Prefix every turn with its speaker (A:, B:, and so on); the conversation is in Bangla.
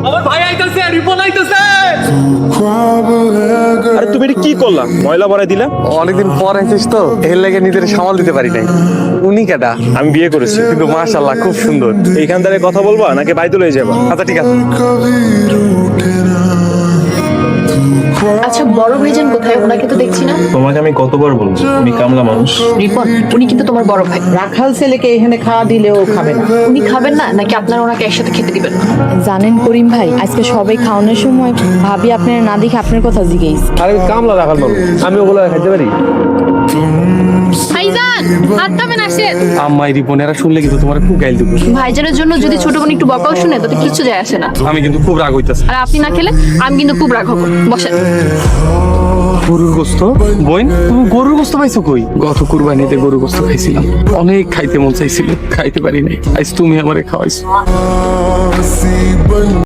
A: আমার ভাই আইতাছে, রিপন আইতাছে।
B: আরে তুমি এটা কি করলা? ময়লা ভরাই দিলা।
A: অনেকদিন পর আইছিস তো, এর লেগে নিজের সামাল দিতে পারি নাই। উনি কেডা?
B: আমি বিয়ে করেছি।
A: কিন্তু মাশাআল্লাহ খুব সুন্দর।
B: এইখান থেকে কথা বলবা নাকি বাইতুল হয়ে যাবা?
A: আচ্ছা ঠিক আছে।
C: আচ্ছা বড় ভাইজান কোথায়? ওনাকে তো দেখছি না।
B: তোমাকে আমি কতবার বলবো, উনি কামলা মানুষ।
C: রিপন, উনি কিন্তু তোমার বড় ভাই।
D: রাখাল ছেলেকে এখানে খাওয়া দিলেও খাবে না।
C: উনি খাবেন না নাকি আপনারা ওনাকে একসাথে খেতে দিবেন?
E: জানেন করিম ভাই, আজকে সবাই খাওয়ানোর সময় ভাবি আপনার না দেখে আপনার কথা জিজ্ঞেস।
A: আরে কামলা রাখাল মানুষ, আমি ওগুলো খাইতে পারি?
C: ভাইজান, হাত খাবেন আসেন।
A: আম্মাই রিপনেরা শুনলে কিন্তু তোমার খুব গাইল দিব।
C: ভাইজানের জন্য যদি ছোট বোন একটু বকাও শুনে তাতে কিছু যায় আসে না।
A: আমি কিন্তু খুব রাগ হইতাছে।
C: আর আপনি না খেলে আমি কিন্তু খুব রাগ হবো। বসেন।
A: গরুর গোস্ত? বোন, তুমি গরুর গোস্ত পাইছো কই? গত কুরবানিতে গরুর গোস্ত খাইছিলাম, অনেক খাইতে মন চাইছিল, খাইতে পারি নাই। আজ তুমি আমারে খাওয়াইছো।